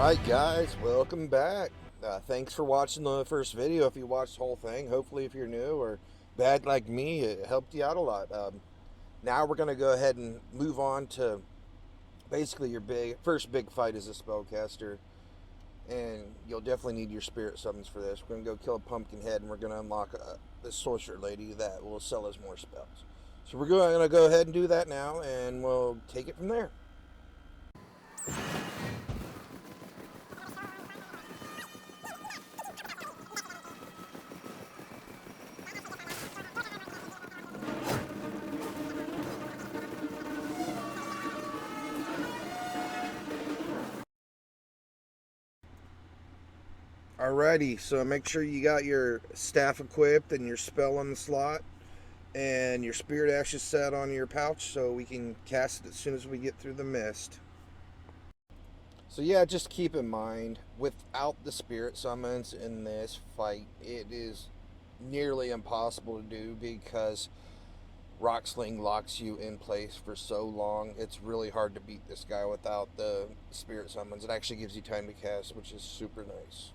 Alright guys, welcome back. Thanks for watching the first video. If you watched the whole thing, hopefully if you're new or bad like me, it helped you out a lot. Now we're going to go ahead and move on to basically your first big fight as a spellcaster. And you'll definitely need your spirit summons for this. We're going to go kill a pumpkin head and we're going to unlock this sorcerer lady that will sell us more spells. So we're going to go ahead and do that now and we'll take it from there. Alrighty, so make sure you got your staff equipped and your spell on the slot and your spirit ashes set on your pouch so we can cast it as soon as we get through the mist. So yeah, just keep in mind, without the spirit summons in this fight, it is nearly impossible to do because Rocksling locks you in place for so long. It's really hard to beat this guy without the spirit summons. It actually gives you time to cast, which is super nice.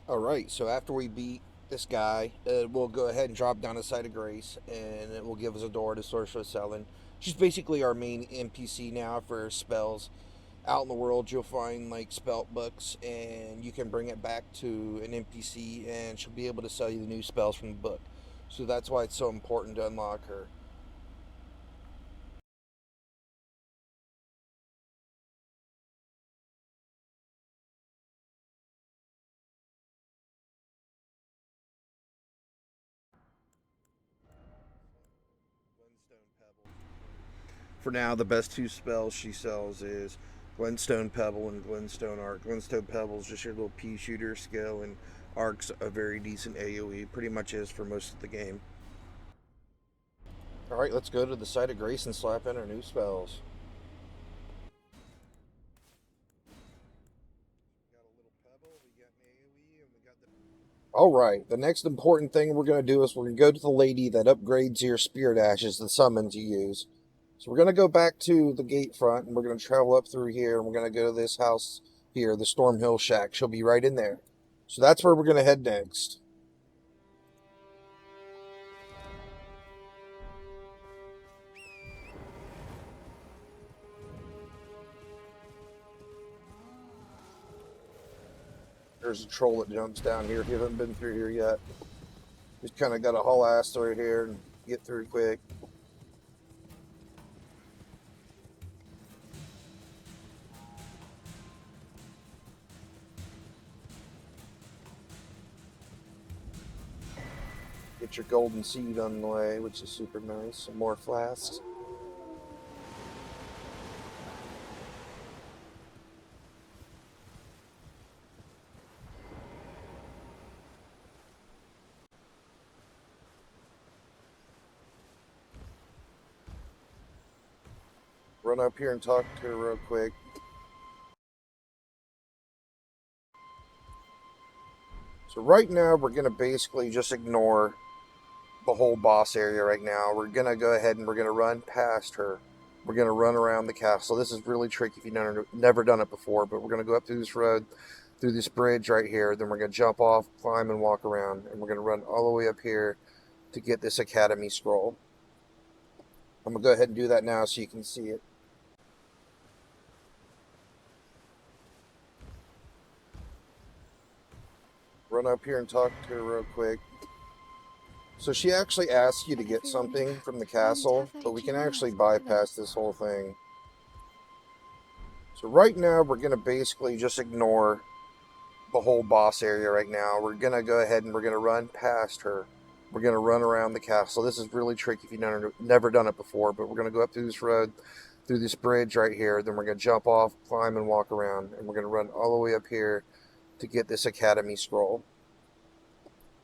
Alright, so after we beat this guy, we'll go ahead and drop down a site of grace, and it will give us a door to Sorcerer Selling. She's basically our main NPC now for spells. Out in the world, you'll find like spell books, and you can bring it back to an NPC, and she'll be able to sell you the new spells from the book. So that's why it's so important to unlock her. For now, the best two spells she sells is Glintstone Pebble and Glintstone Arc. Glintstone Pebble is just your little pea shooter skill, and Arc's a very decent AoE, pretty much is for most of the game. Alright, let's go to the site of grace and slap in our new spells. Alright, the next important thing we're going to do is we're going to go to the lady that upgrades your spirit ashes, the summons you use. So we're going to go back to the gate front, and we're going to travel up through here, and we're going to go to this house here, the Storm Hill Shack. She'll be right in there. So that's where we're going to head next. There's a troll that jumps down here if you haven't been through here yet. Just kind of got to haul ass through here and get through quick. Get your golden seed on the way, which is super nice. Some more flasks. Run up here and talk to her real quick. So right now we're going to basically just ignore the whole boss area right now. We're going to go ahead and we're going to run past her. We're going to run around the castle. This is really tricky if you've never done it before, but we're going to go up through this road, through this bridge right here. Then we're going to jump off, climb, and walk around. And we're going to run all the way up here to get this Academy scroll. I'm going to go ahead and do that now so you can see it. Run up here and talk to her real quick. So she actually asks you to get something from the castle, but we can actually bypass this whole thing. So right now we're going to basically just ignore the whole boss area right now. We're going to go ahead and we're going to run past her. We're going to run around the castle. This is really tricky if you've never done it before, but we're going to go up through this road, through this bridge right here. Then we're going to jump off, climb, and walk around. And we're going to run all the way up here to get this Academy scroll.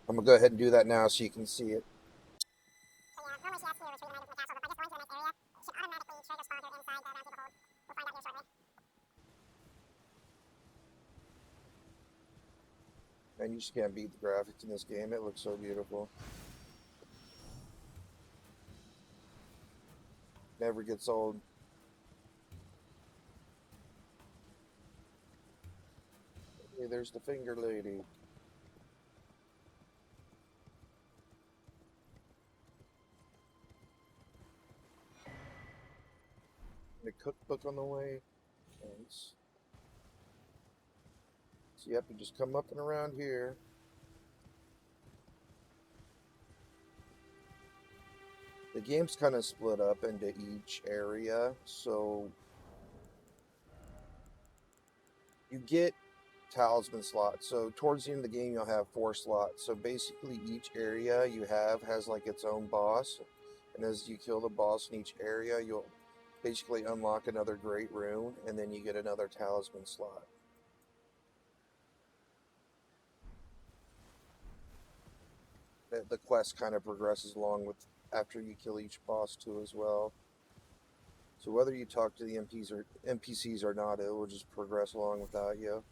I'm going to go ahead and do that now so you can see it. And you just can't beat the graphics in this game. It looks so beautiful. Never gets old. Hey, there's the finger lady. The cookbook on the way. Nice. So you have to just come up and around here. The game's kind of split up into each area, so you get talisman slots. So towards the end of the game, you'll have 4 slots. So basically, each area you have has like its own boss, and as you kill the boss in each area, you'll basically unlock another great rune, and then you get another talisman slot. The quest kind of progresses along with after you kill each boss too as well. So whether you talk to the NPCs or not, it will just progress along without you.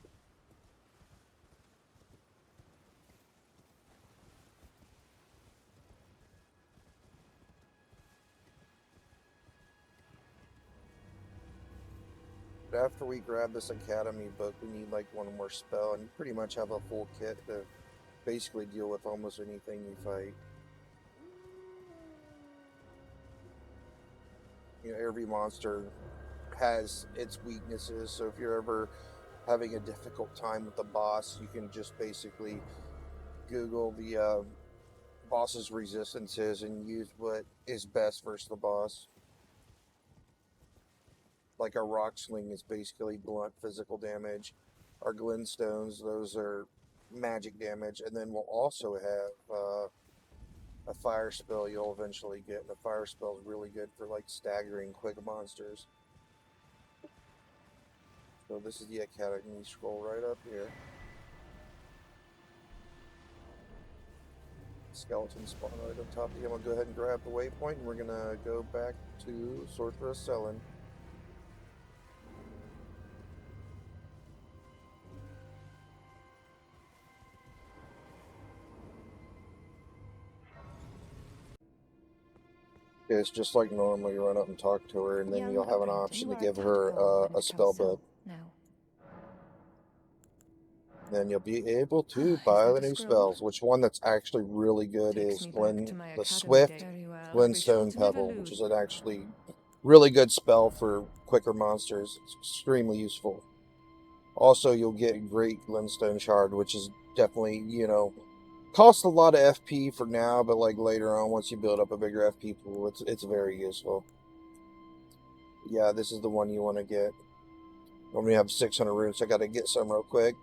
But after we grab this Academy book, we need like one more spell, and you pretty much have a full kit to basically deal with almost anything you fight. You know, every monster has its weaknesses, so if you're ever having a difficult time with the boss, you can just basically Google the boss's resistances and use what is best versus the boss. Like our rock sling is basically blunt physical damage. Our glintstones, those are magic damage, and then we'll also have a fire spell you'll eventually get. And the fire spell is really good for like staggering quick monsters. So this is the Academy scroll right up here. Skeleton spawn right on top of you. I'm gonna go ahead and grab the waypoint, and we're gonna go back to Sorcerer Selling. It's just like normal. You run up and talk to her, and then you'll have an option to give her a spell book. Then you'll be able to buy the new spells. Which one that's actually really good is the Swift Glintstone Pebble, which is an actually really good spell for quicker monsters. It's extremely useful. Also, you'll get Great Glintstone Shard, which is definitely, costs a lot of FP for now, but like later on, once you build up a bigger FP pool, it's very useful. Yeah, this is the one you want to get. I'm gonna have 600 runes, so I gotta get some real quick.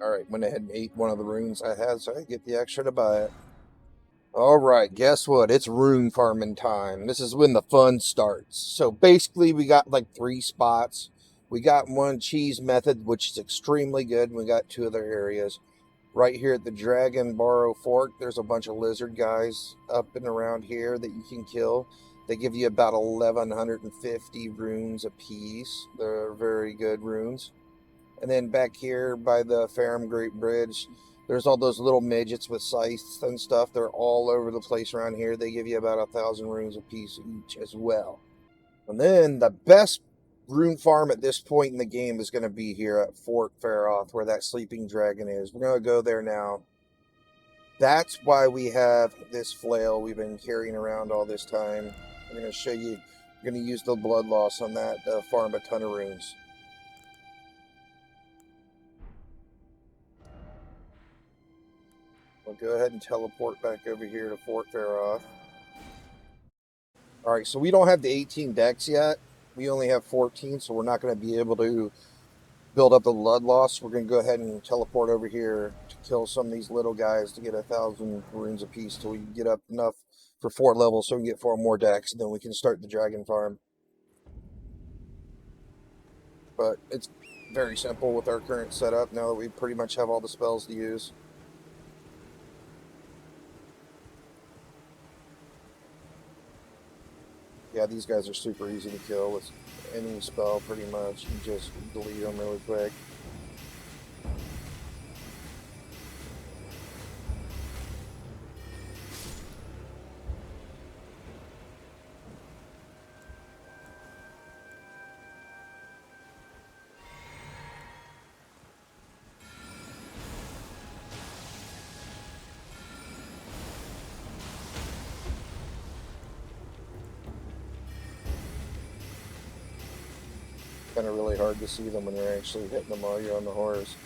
Alright, went ahead and ate one of the runes I had, so I get the extra to buy it. Alright, guess what? It's rune farming time. This is when the fun starts. So basically, we got like 3 spots. We got one cheese method, which is extremely good, and we got 2 other areas. Right here at the Dragon Barrow Fork, there's a bunch of lizard guys up and around here that you can kill. They give you about 1,150 runes apiece. They're very good runes. And then back here by the Farum Great Bridge, there's all those little midgets with scythes and stuff. They're all over the place around here. They give you about 1,000 runes apiece each as well. And then the best rune farm at this point in the game is going to be here at Fort Faroth, where that sleeping dragon is. We're going to go there now. That's why we have this flail we've been carrying around all this time. I'm going to show you. We're going to use the blood loss on that to farm a ton of runes. We'll go ahead and teleport back over here to Fort Faroth. All right, so we don't have the 18 decks yet. We only have 14, so we're not going to be able to build up the blood loss. We're going to go ahead and teleport over here to kill some of these little guys to get 1,000 runes apiece till we get up enough for 4 levels so we can get 4 more decks, and then we can start the dragon farm. But it's very simple with our current setup now that we pretty much have all the spells to use. Yeah, these guys are super easy to kill with any spell pretty much. You just delete them really quick. Kind of really hard to see them when you're actually hitting them while you're on the horse.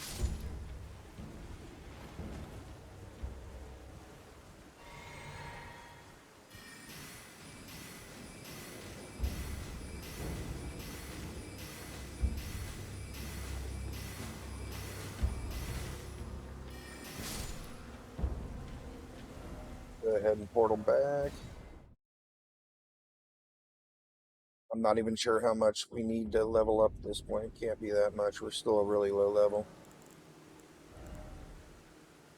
Go ahead and portal back. I'm not even sure how much we need to level up at this point. Can't be that much. We're still a really low level.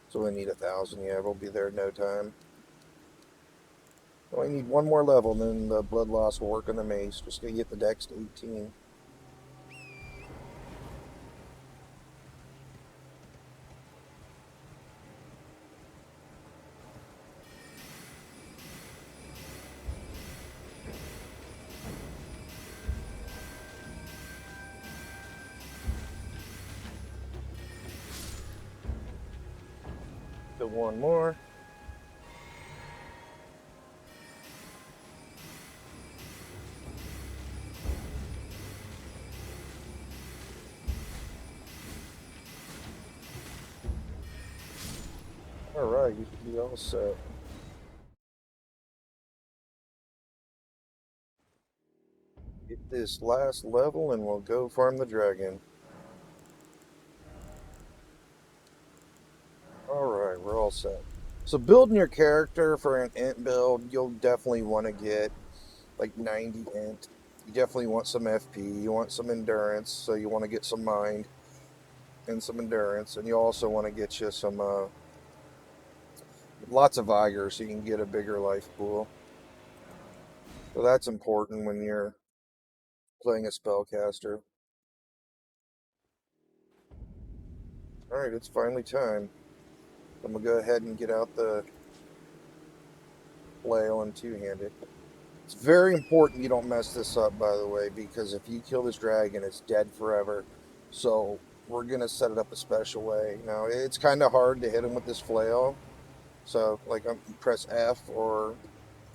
So we need 1,000. Yeah, we'll be there in no time. We need one more level, and then the blood loss will work on the mace. Just gonna get the dex to 18. Do one more. Alright, you should be all set. Get this last level and we'll go farm the dragon. Alright, we're all set. So building your character for an int build, you'll definitely want to get like 90 int. You definitely want some FP, you want some endurance, so you want to get some mind and some endurance, and you also want to get you some lots of vigor so you can get a bigger life pool. So that's important when you're playing a spellcaster. Alright, it's finally time. I'm gonna go ahead and get out the flail and two-handed. It's very important you don't mess this up, by the way, because if you kill this dragon, it's dead forever. So we're gonna set it up a special way. Now it's kind of hard to hit him with this flail. So like press F or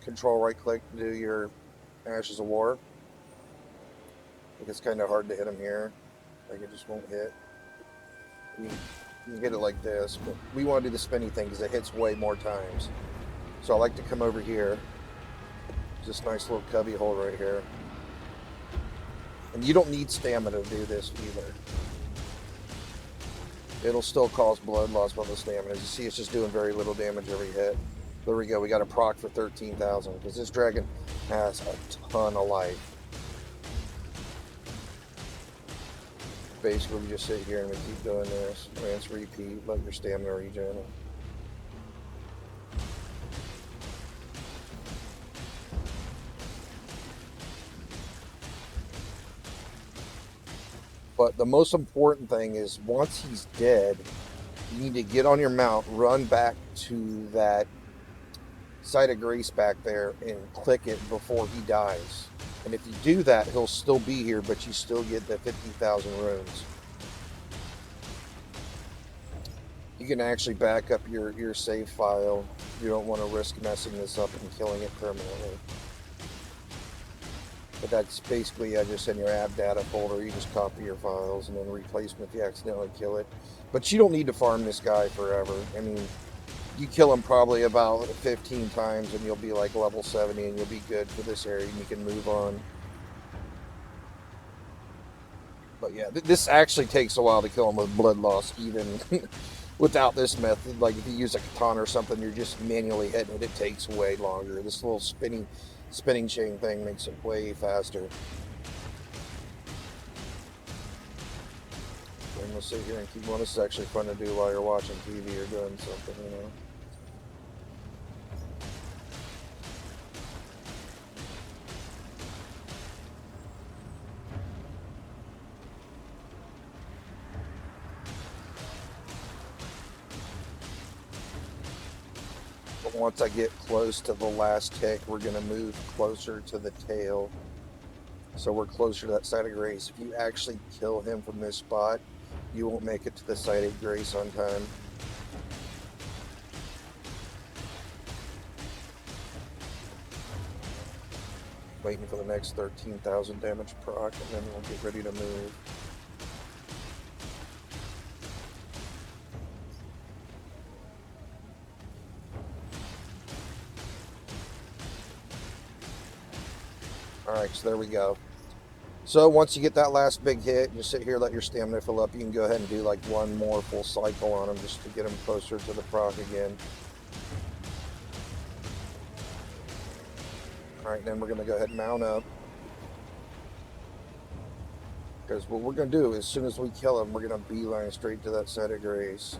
Control right click to do your Ashes of War. Like it's kind of hard to hit him here. Like it just won't hit. You can hit it like this, but we want to do the spinny thing because it hits way more times. So I like to come over here. This nice little cubby hole right here. And you don't need stamina to do this either. It'll still cause blood loss by the stamina. As you see, it's just doing very little damage every hit. There we go. We got a proc for 13,000 because this dragon has a ton of life. Basically, we just sit here and we keep doing this. Rinse, repeat, let your stamina regen. But the most important thing is once he's dead, you need to get on your mount, run back to that site of grace back there and click it before he dies. And if you do that, he'll still be here, but you still get the 50,000 runes. You can actually back up your save file. You don't want to risk messing this up and killing it permanently. But that's basically just in your app data folder. You just copy your files and then replace them if you accidentally kill it. But you don't need to farm this guy forever. I mean, you kill him probably about 15 times and you'll be like level 70 and you'll be good for this area and you can move on. But yeah, this actually takes a while to kill him with blood loss, even without this method. Like if you use a katana or something, you're just manually hitting it. It takes way longer. This little spinning chain thing makes it way faster. And we'll sit here and keep going. This is actually fun to do while you're watching TV or doing something, you know. But once I get close to the last tick, we're going to move closer to the tail. So we're closer to that site of grace. If you actually kill him from this spot, you won't make it to the site of grace on time. Waiting for the next 13,000 damage proc, and then we'll get ready to move. Alright, so there we go. So once you get that last big hit, you sit here, let your stamina fill up. You can go ahead and do like one more full cycle on them just to get them closer to the proc again. Alright, then we're going to go ahead and mount up. Because what we're going to do, as soon as we kill him, we're going to beeline straight to that side of grace.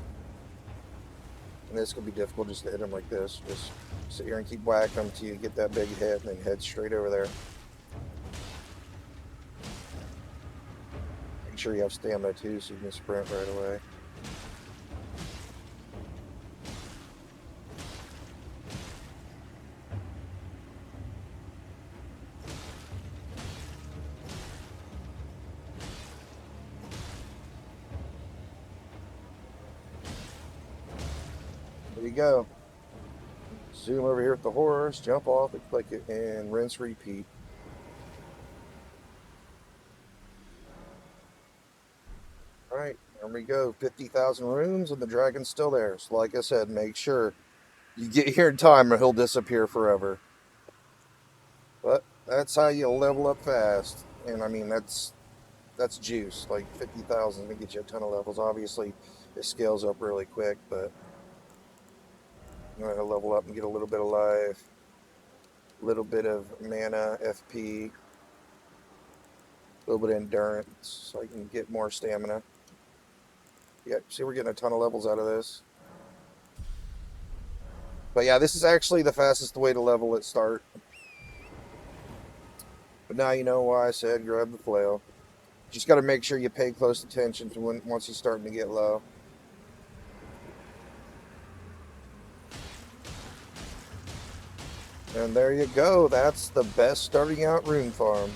And this could be difficult just to hit him like this. Just sit here and keep whacking him until you get that big hit, and then head straight over there. Make sure you have stamina too, so you can sprint right away. There you go. Zoom over here with the horse, jump off and click it, and rinse, repeat. Alright, there we go. 50,000 runes, and the dragon's still there. So like I said, make sure you get here in time or he'll disappear forever. But that's how you level up fast. And I mean, that's juice. Like 50,000 to get you a ton of levels. Obviously, it scales up really quick, but you want to level up and get a little bit of life, a little bit of mana, FP, a little bit of endurance, so I can get more stamina. Yeah, see, we're getting a ton of levels out of this. But yeah, this is actually the fastest way to level at start. But now you know why I said grab the flail. Just got to make sure you pay close attention to when once he's starting to get low. And there you go. That's the best starting out rune farm.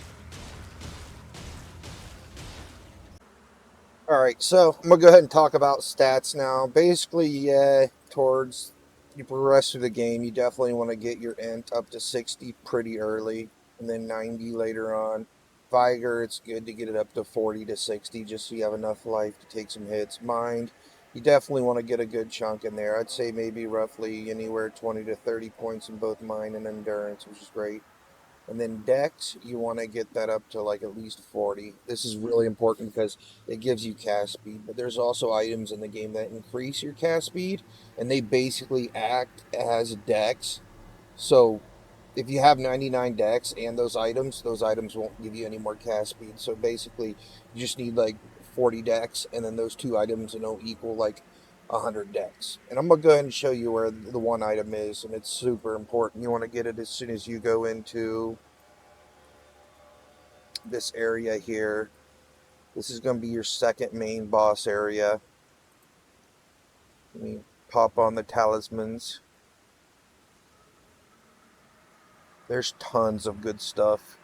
Alright, so I'm going to go ahead and talk about stats now. Basically, yeah, towards you progress through the game, you definitely want to get your int up to 60 pretty early, and then 90 later on. Vigor, it's good to get it up to 40 to 60 just so you have enough life to take some hits. Mind, you definitely want to get a good chunk in there. I'd say maybe roughly anywhere 20 to 30 points in both mind and endurance, which is great. And then Dex, you want to get that up to like at least 40. This is really important because it gives you cast speed. But there's also items in the game that increase your cast speed, and they basically act as Dex. So if you have 99 Dex and those items won't give you any more cast speed. So basically, you just need like 40 Dex, and then those two items equal like 100 Dex. And I'm going to go ahead and show you where the one item is, and it's super important. You want to get it as soon as you go into this area here. This is going to be your second main boss area. Let me pop on the talismans. There's tons of good stuff.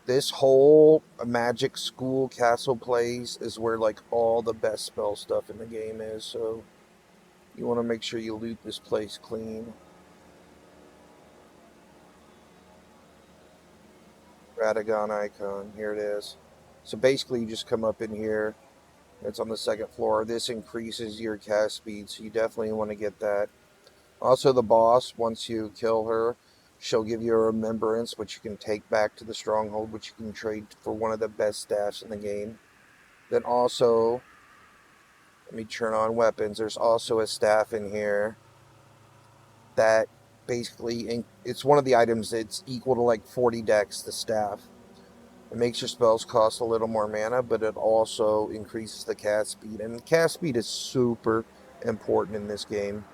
This whole magic school castle place is where like all the best spell stuff in the game is, so you want to make sure you loot this place clean. Radagon icon, here it is. So basically you just come up in here. It's on the second floor. This increases your cast speed, so you definitely want to get that. Also, the boss, once you kill her, she'll give you a remembrance, which you can take back to the stronghold, which you can trade for one of the best staffs in the game. Then also, let me turn on weapons. There's also a staff in here that basically, it's one of the items that's equal to like 40 dex, the staff. It makes your spells cost a little more mana, but it also increases the cast speed. And cast speed is super important in this game.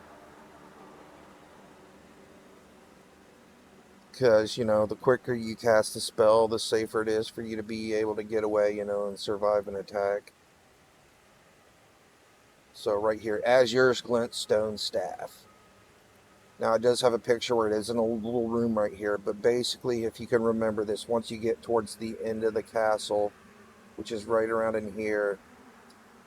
Because, the quicker you cast a spell, the safer it is for you to be able to get away, and survive an attack. So right here, Azure's Glintstone Staff. Now, it does have a picture where it is in a little room right here, but basically, if you can remember this, once you get towards the end of the castle, which is right around in here,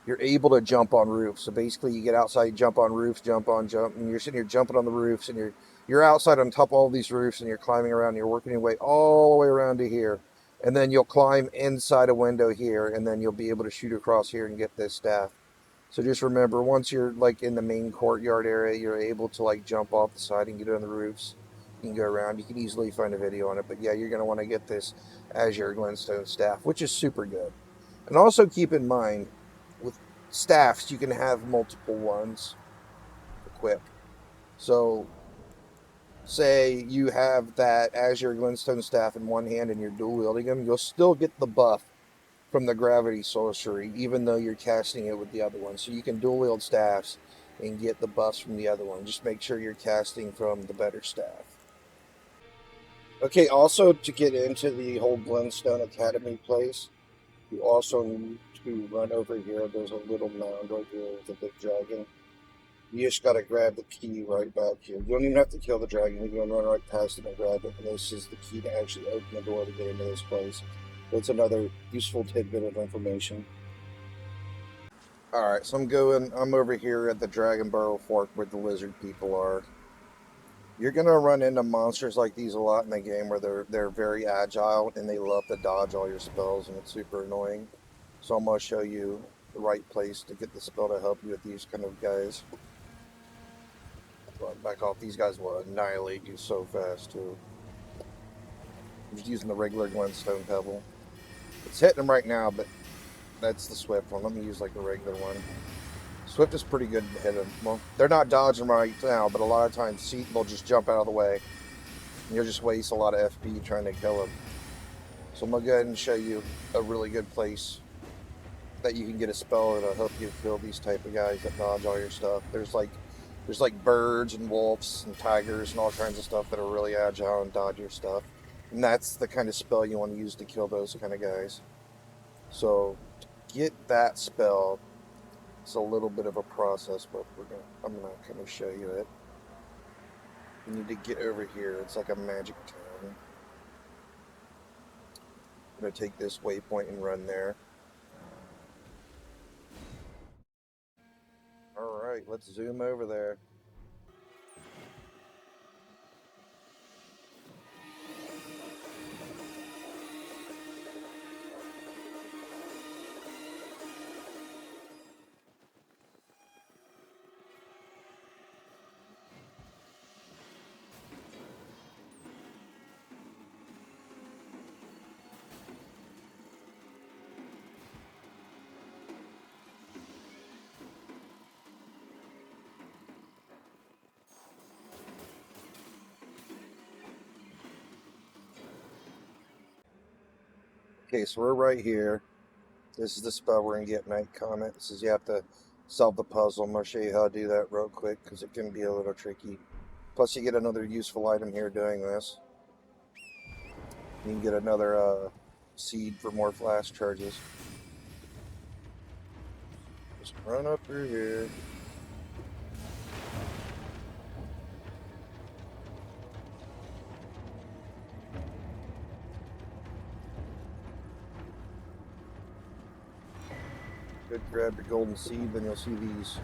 you're able to jump on roofs. So basically, you get outside, jump on roofs, jump, and you're sitting here jumping on the roofs, and you're you're outside on top of all these roofs and you're climbing around and you're working your way all the way around to here. And then you'll climb inside a window here and then you'll be able to shoot across here and get this staff. So just remember, once you're like in the main courtyard area, you're able to like jump off the side and get on the roofs. You can go around. You can easily find a video on it. But yeah, you're going to want to get this Azure Glintstone staff, which is super good. And also keep in mind, with staffs, you can have multiple ones equipped. So say you have that Azure Glintstone staff in one hand and you're dual wielding them, you'll still get the buff from the gravity sorcery, even though you're casting it with the other one. So you can dual wield staffs and get the buffs from the other one. Just make sure you're casting from the better staff. Okay, also to get into the whole Glintstone Academy place, you also need to run over here. There's a little mound right here with a big dragon. You just gotta grab the key right back here. You don't even have to kill the dragon. You can run right past it and grab it. And this is the key to actually open the door to get into this place. That's another useful tidbit of information. Alright, so I'm over here at the Dragon Burrow Fork where the lizard people are. You're gonna run into monsters like these a lot in the game where they're very agile and they love to dodge all your spells and it's super annoying. So I'm gonna show you the right place to get the spell to help you with these kind of guys. Back off, these guys will annihilate you so fast too. I'm just using the regular Glintstone Pebble. It's hitting them right now, but that's the Swift one. Let me use like the regular one. Swift is pretty good to hit them. Well, they're not dodging right now, but a lot of times they'll just jump out of the way. And you'll just waste a lot of FP trying to kill them. So I'm going to go ahead and show you a really good place that you can get a spell that'll help you kill these type of guys that dodge all your stuff. There's like birds and wolves and tigers and all kinds of stuff that are really agile and dodge your stuff. And that's the kind of spell you want to use to kill those kind of guys. So to get that spell, it's a little bit of a process, but I'm gonna kind of show you it. You need to get over here. It's like a magic town. I'm gonna take this waypoint and run there. All right, let's zoom over there. Okay, so we're right here. This is the spell we're gonna get Night Comet. It says you have to solve the puzzle. I'm gonna show you how to do that real quick because it can be a little tricky. Plus, you get another useful item here doing this. You can get another seed for more flash charges. Just run up through here. Good, grab your golden seed, then you'll see these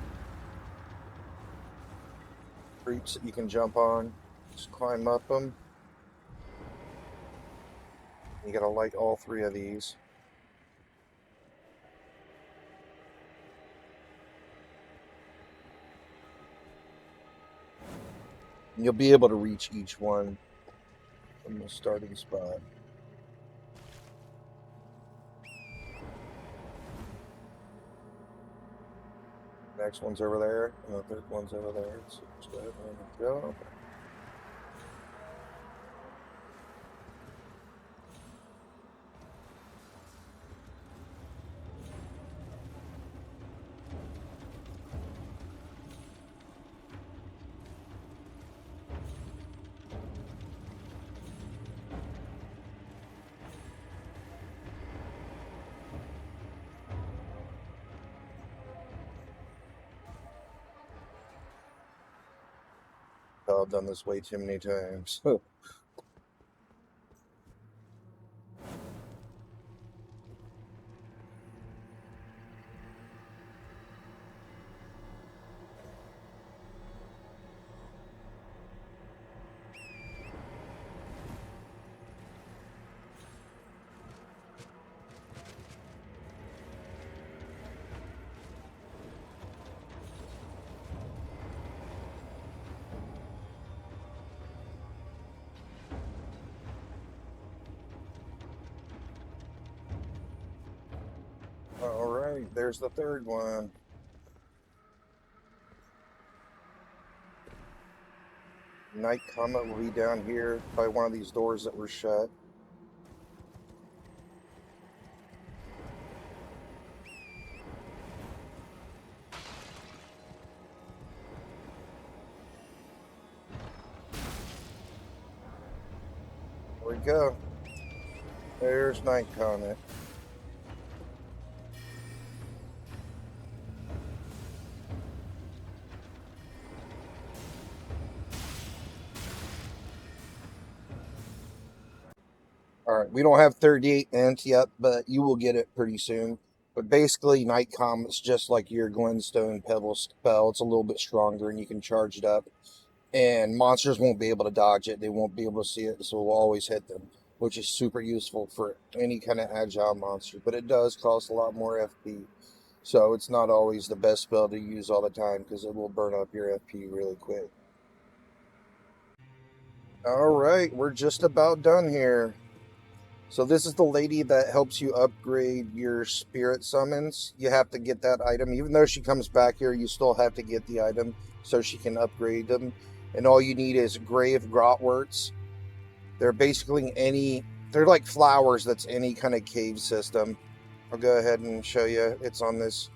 creeps that you can jump on. Just climb up them. You gotta light all three of these. And you'll be able to reach each one from the starting spot. Next one's over there, and the third one's over there. So just go ahead and go. I've done this way too many times. right, there's the third one. Night Comet will be down here by one of these doors that were shut. There we go. There's Night Comet. Alright, we don't have 38 minutes yet, but you will get it pretty soon. But basically, Night Comet's just like your Glintstone Pebble spell. It's a little bit stronger and you can charge it up. And monsters won't be able to dodge it. They won't be able to see it, so we'll always hit them, which is super useful for any kind of agile monster. But it does cost a lot more FP. So it's not always the best spell to use all the time because it will burn up your FP really quick. Alright, we're just about done here. So this is the lady that helps you upgrade your spirit summons. You have to get that item. Even though she comes back here, you still have to get the item so she can upgrade them. And all you need is grave grotworts. They're basically they're like flowers that's any kind of cave system. I'll go ahead and show you. It's on this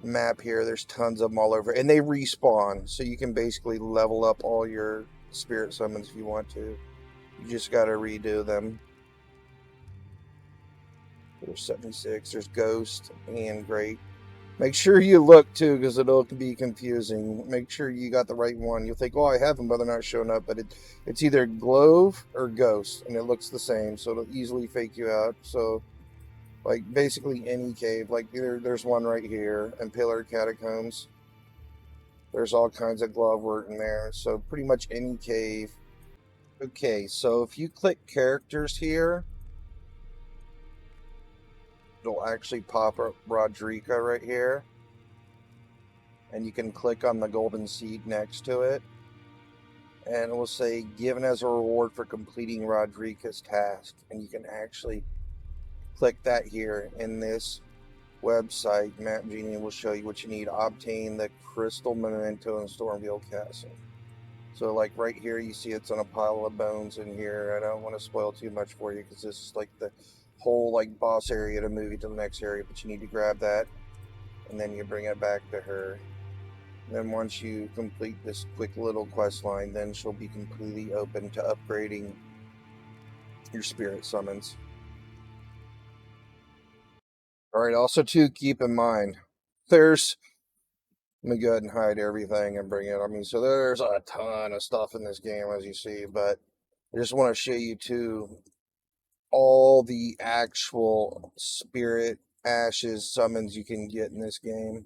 map here. There's tons of them all over. And they respawn. So you can basically level up all your spirit summons if you want to. You just got to redo them. There's 76. There's Ghost and Great. Make sure you look too, because it'll be confusing. Make sure you got the right one. You'll think, oh, I have them, but they're not showing up. But it's either Glove or Ghost, and it looks the same, so it'll easily fake you out. So, like, basically any cave. Like, there's one right here, and Pillar Catacombs. There's all kinds of glove work in there. So, pretty much any cave. Okay, so if you click characters here, it'll actually pop up Rodrika right here. And you can click on the golden seed next to it. And it will say, given as a reward for completing Rodrika's task. And you can actually click that here in this website. Map Genie will show you what you need. Obtain the Crystal Memento in Stormville Castle. So like right here, you see it's on a pile of bones in here. I don't want to spoil too much for you because this is like the whole like boss area to move you to the next area. But you need to grab that. And then you bring it back to her. Then once you complete this quick little quest line, then she'll be completely open to upgrading your spirit summons. Alright, also too, keep in mind, let me go ahead and hide everything and bring it. I mean, so there's a ton of stuff in this game, as you see, but I just want to show you too, all the actual spirit ashes summons you can get in this game.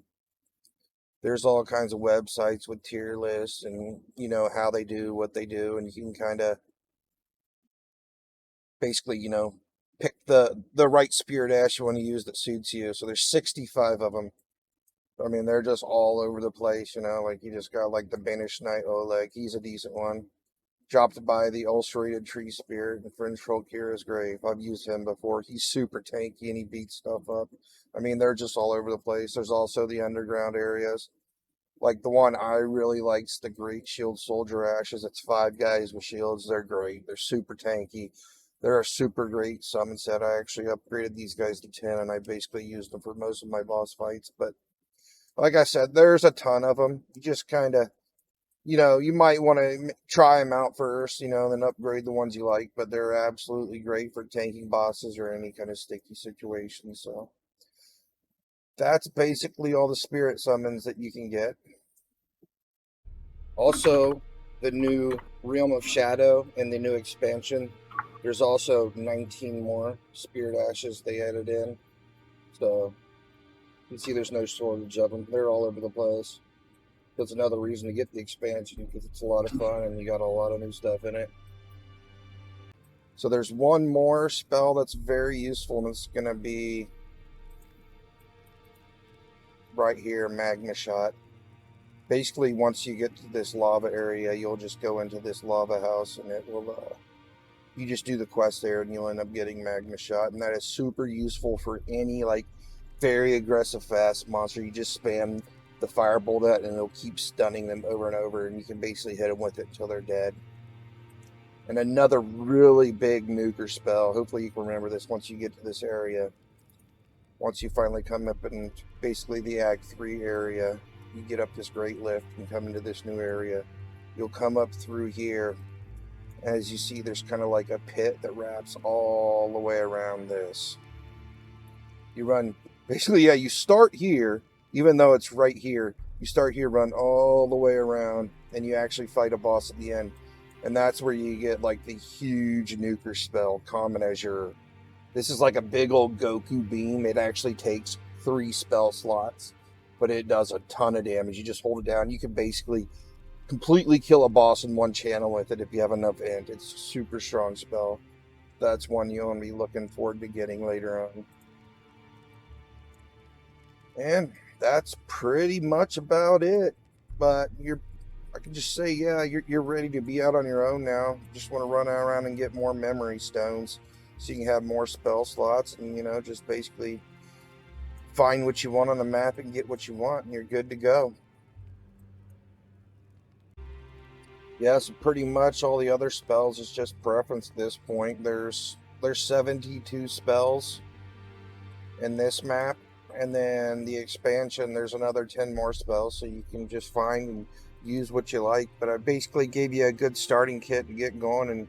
There's all kinds of websites with tier lists and, you know, how they do what they do. And you can kind of basically, you know, pick the right spirit ash you want to use that suits you. So there's 65 of them. I mean, they're just all over the place, you know, like you just got like the Banished Knight Oleg. He's a decent one. Dropped by the Ulcerated Tree Spirit and Fringe Troll Kira's Grave. I've used him before. He's super tanky and he beats stuff up. I mean, they're just all over the place. There's also the underground areas. Like the one I really likes the Great Shield Soldier Ashes. It's 5 guys with shields. They're great. They're super tanky. They're a super great summon set. I actually upgraded these guys to 10 and I basically used them for most of my boss fights. But like I said, there's a ton of them. You just kind of, you know, you might want to try them out first, you know, then upgrade the ones you like. But they're absolutely great for tanking bosses or any kind of sticky situation. So that's basically all the spirit summons that you can get. Also, the new Realm of Shadow and the new expansion. There's also 19 more Spirit Ashes they added in. So, you can see there's no shortage of them. They're all over the place. That's another reason to get the expansion, because it's a lot of fun and you got a lot of new stuff in it. So there's one more spell that's very useful, and it's going to be right here, Magma Shot. Basically, once you get to this lava area, you'll just go into this lava house, and it will, you just do the quest there, and you'll end up getting Magma Shot, and that is super useful for any, like, very aggressive, fast monster. You just spam the firebolt at, and it'll keep stunning them over and over, and you can basically hit them with it until they're dead. And another really big nuker spell. Hopefully you can remember this once you get to this area. Once you finally come up in basically the Act 3 area, you get up this great lift and come into this new area. You'll come up through here. As you see, there's kind of like a pit that wraps all the way around this. You run, basically, yeah, you start here, even though it's right here. You start here, run all the way around, and you actually fight a boss at the end. And that's where you get like the huge nuker spell, Common Azure. This is like a big old Goku beam. It actually takes 3 spell slots, but it does a ton of damage. You just hold it down. You can basically completely kill a boss in one channel with it if you have enough int. It's a super strong spell. That's one you want to be looking forward to getting later on. And that's pretty much about it. But I can just say, yeah, you're ready to be out on your own now. Just want to run around and get more memory stones so you can have more spell slots and, just basically find what you want on the map and get what you want, and you're good to go. Yeah, so pretty much all the other spells is just preference at this point. There's 72 spells in this map, and then the expansion, there's another 10 more spells, so you can just find and use what you like. But I basically gave you a good starting kit to get going and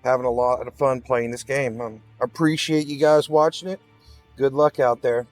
having a lot of fun playing this game. I appreciate you guys watching it. Good luck out there.